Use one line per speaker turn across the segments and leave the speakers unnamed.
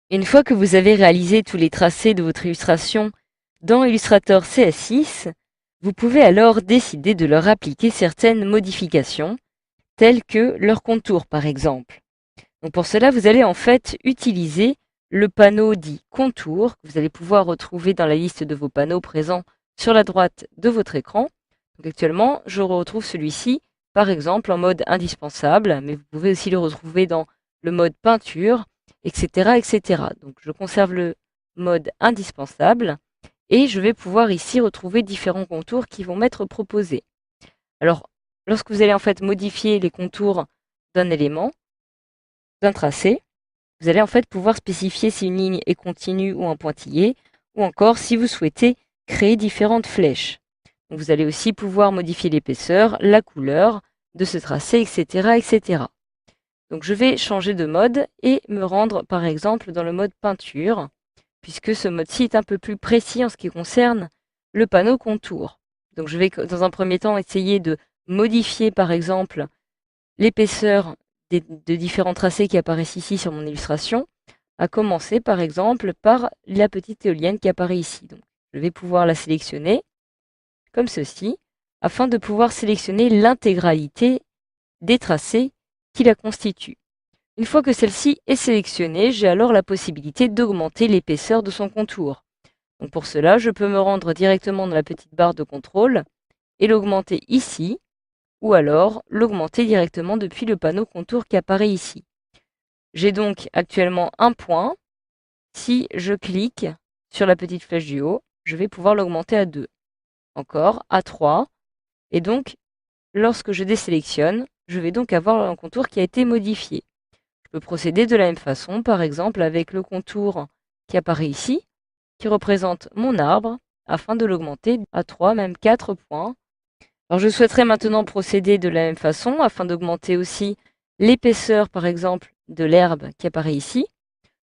Une fois que vous avez réalisé tous les tracés de votre illustration dans Illustrator CS6, vous pouvez alors décider de leur appliquer certaines modifications, telles que leur contour par exemple. Donc pour cela, vous allez en fait utiliser le panneau dit contour, que vous allez pouvoir retrouver dans la liste de vos panneaux présents sur la droite de votre écran. Donc actuellement, je retrouve celui-ci, par exemple, en mode indispensable, mais vous pouvez aussi le retrouver dans le mode peinture, etc., etc. Donc je conserve le mode indispensable et je vais pouvoir ici retrouver différents contours qui vont m'être proposés. Alors, lorsque vous allez en fait modifier les contours d'un élément, d'un tracé, vous allez en fait pouvoir spécifier si une ligne est continue ou en pointillé, ou encore si vous souhaitez créer différentes flèches. Donc vous allez aussi pouvoir modifier l'épaisseur, la couleur de ce tracé, etc., etc. Donc je vais changer de mode et me rendre par exemple dans le mode peinture, puisque ce mode-ci est un peu plus précis en ce qui concerne le panneau contour. Donc je vais dans un premier temps essayer de modifier par exemple l'épaisseur de différents tracés qui apparaissent ici sur mon illustration, à commencer par exemple par la petite éolienne qui apparaît ici. Donc, je vais pouvoir la sélectionner comme ceci, afin de pouvoir sélectionner l'intégralité des tracés qui la constituent. Une fois que celle-ci est sélectionnée, j'ai alors la possibilité d'augmenter l'épaisseur de son contour. Donc pour cela, je peux me rendre directement dans la petite barre de contrôle et l'augmenter ici, ou alors l'augmenter directement depuis le panneau contour qui apparaît ici. J'ai donc actuellement un point. Si je clique sur la petite flèche du haut, je vais pouvoir l'augmenter à 2. Encore à 3. Et donc, lorsque je désélectionne, je vais donc avoir un contour qui a été modifié. Je peux procéder de la même façon, par exemple avec le contour qui apparaît ici, qui représente mon arbre, afin de l'augmenter à 3, même 4 points. Alors je souhaiterais maintenant procéder de la même façon, afin d'augmenter aussi l'épaisseur, par exemple, de l'herbe qui apparaît ici.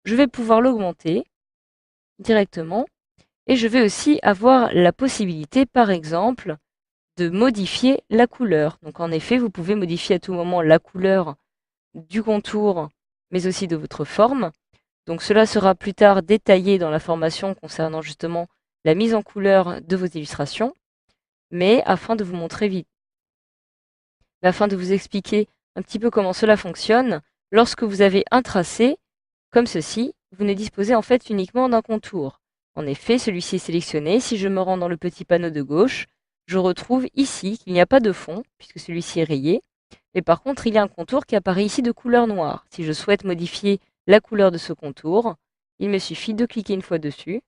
Je vais pouvoir l'augmenter directement et je vais aussi avoir la possibilité, par exemple, de modifier la couleur. Donc en effet, vous pouvez modifier à tout moment la couleur du contour, mais aussi de votre forme. Donc cela sera plus tard détaillé dans la formation concernant justement la mise en couleur de vos illustrations. Mais afin de vous montrer vite, afin de vous expliquer un petit peu comment cela fonctionne, lorsque vous avez un tracé, comme ceci, vous ne disposez en fait uniquement d'un contour. En effet, celui-ci est sélectionné. Si je me rends dans le petit panneau de gauche, je retrouve ici qu'il n'y a pas de fond, puisque celui-ci est rayé. Mais par contre, il y a un contour qui apparaît ici de couleur noire. Si je souhaite modifier la couleur de ce contour, il me suffit de cliquer une fois dessus.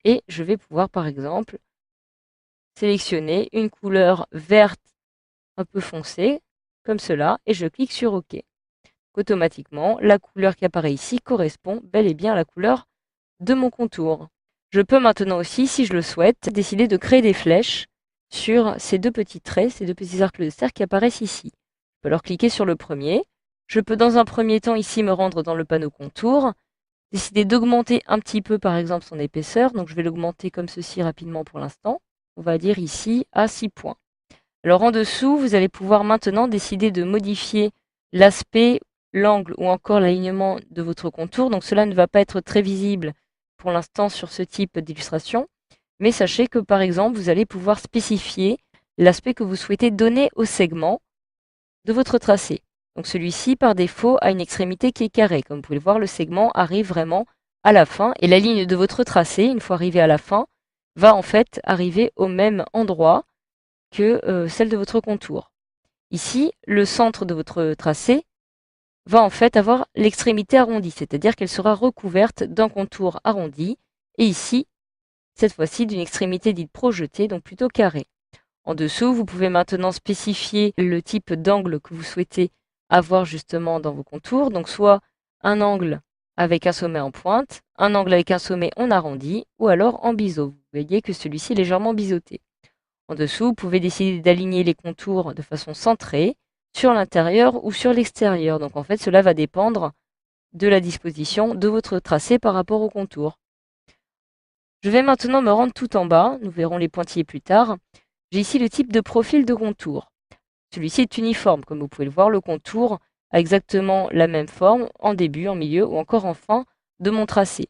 Et je vais pouvoir, par exemple, sélectionner une couleur verte un peu foncé, comme cela, et je clique sur OK. Automatiquement, la couleur qui apparaît ici correspond bel et bien à la couleur de mon contour. Je peux maintenant aussi, si je le souhaite, décider de créer des flèches sur ces deux petits traits, ces deux petits arcs de cercle qui apparaissent ici. Je peux alors cliquer sur le premier. Je peux dans un premier temps ici me rendre dans le panneau contour, décider d'augmenter un petit peu par exemple son épaisseur, donc je vais l'augmenter comme ceci rapidement pour l'instant. On va dire ici à 6 points. Alors en dessous, vous allez pouvoir maintenant décider de modifier l'aspect, l'angle ou encore l'alignement de votre contour. Donc cela ne va pas être très visible pour l'instant sur ce type d'illustration. Mais sachez que par exemple, vous allez pouvoir spécifier l'aspect que vous souhaitez donner au segment de votre tracé. Donc celui-ci, par défaut, a une extrémité qui est carrée. Comme vous pouvez le voir, le segment arrive vraiment à la fin. Et la ligne de votre tracé, une fois arrivée à la fin, va en fait arriver au même endroit que celle de votre contour. Ici, le centre de votre tracé va en fait avoir l'extrémité arrondie, c'est-à-dire qu'elle sera recouverte d'un contour arrondi, et ici, cette fois-ci, d'une extrémité dite projetée, donc plutôt carrée. En dessous, vous pouvez maintenant spécifier le type d'angle que vous souhaitez avoir justement dans vos contours, donc soit un angle avec un sommet en pointe, un angle avec un sommet en arrondi, ou alors en biseau. Vous voyez que celui-ci est légèrement biseauté. En dessous, vous pouvez décider d'aligner les contours de façon centrée sur l'intérieur ou sur l'extérieur. Donc en fait, cela va dépendre de la disposition de votre tracé par rapport au contour. Je vais maintenant me rendre tout en bas. Nous verrons les pointillés plus tard. J'ai ici le type de profil de contour. Celui-ci est uniforme. Comme vous pouvez le voir, le contour a exactement la même forme en début, en milieu ou encore en fin de mon tracé.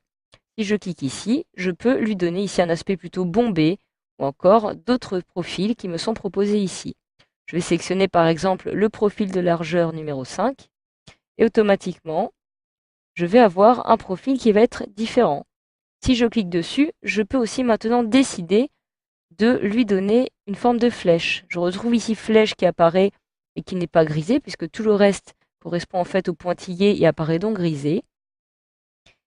Si je clique ici, je peux lui donner ici un aspect plutôt bombé ou encore d'autres profils qui me sont proposés ici. Je vais sélectionner par exemple le profil de largeur numéro 5 et automatiquement, je vais avoir un profil qui va être différent. Si je clique dessus, je peux aussi maintenant décider de lui donner une forme de flèche. Je retrouve ici flèche qui apparaît et qui n'est pas grisée puisque tout le reste correspond en fait au pointillé et apparaît donc grisé.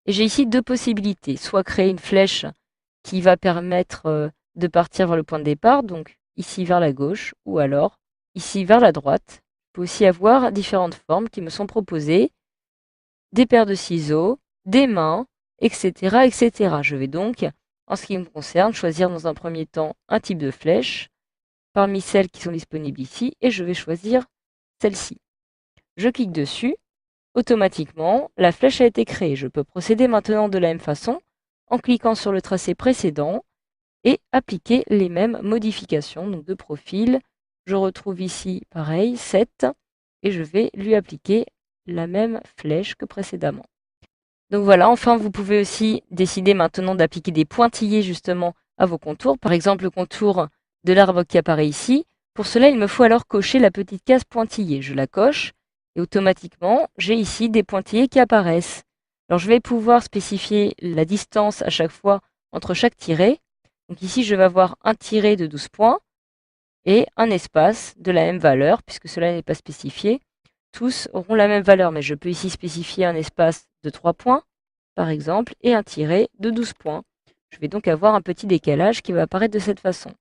Et j'ai ici deux possibilités, soit créer une flèche qui va permettre de partir vers le point de départ, donc ici vers la gauche, ou alors ici vers la droite. Je peux aussi avoir différentes formes qui me sont proposées, des paires de ciseaux, des mains, etc., etc. Je vais donc, en ce qui me concerne, choisir dans un premier temps un type de flèche parmi celles qui sont disponibles ici et je vais choisir celle-ci. Je clique dessus, automatiquement, la flèche a été créée. Je peux procéder maintenant de la même façon en cliquant sur le tracé précédent et appliquer les mêmes modifications donc de profil. Je retrouve ici, pareil, 7 et je vais lui appliquer la même flèche que précédemment. Donc voilà, enfin vous pouvez aussi décider maintenant d'appliquer des pointillés justement à vos contours. Par exemple le contour de l'arbre qui apparaît ici. Pour cela, il me faut alors cocher la petite case pointillé. Je la coche et automatiquement, j'ai ici des pointillés qui apparaissent. Alors je vais pouvoir spécifier la distance à chaque fois entre chaque tiret. Donc ici, je vais avoir un tiret de 12 points et un espace de la même valeur, puisque cela n'est pas spécifié. Tous auront la même valeur, mais je peux ici spécifier un espace de 3 points, par exemple, et un tiret de 12 points. Je vais donc avoir un petit décalage qui va apparaître de cette façon.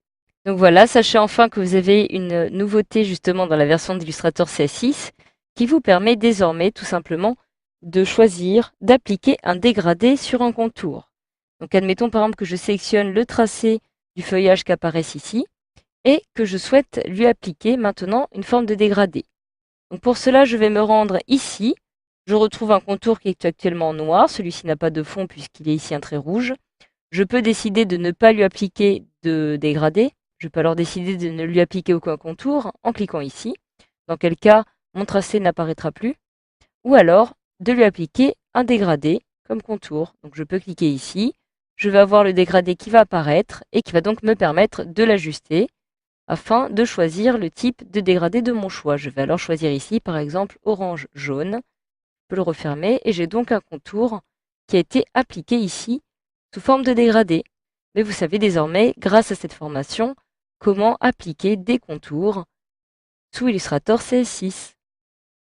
Donc voilà, sachez enfin que vous avez une nouveauté justement dans la version d'Illustrator CS6 qui vous permet désormais tout simplement de choisir d'appliquer un dégradé sur un contour. Donc admettons par exemple que je sélectionne le tracé du feuillage qui apparaît ici et que je souhaite lui appliquer maintenant une forme de dégradé. Donc pour cela, je vais me rendre ici. Je retrouve un contour qui est actuellement noir. Celui-ci n'a pas de fond puisqu'il est ici un trait rouge. Je peux décider de ne pas lui appliquer de dégradé. Je peux alors décider de ne lui appliquer aucun contour en cliquant ici. Dans quel cas, mon tracé n'apparaîtra plus. Ou alors de lui appliquer un dégradé comme contour. Donc je peux cliquer ici. Je vais avoir le dégradé qui va apparaître et qui va donc me permettre de l'ajuster afin de choisir le type de dégradé de mon choix. Je vais alors choisir ici, par exemple, orange-jaune. Je peux le refermer et j'ai donc un contour qui a été appliqué ici sous forme de dégradé. Mais vous savez désormais, grâce à cette formation, comment appliquer des contours sous Illustrator CS6.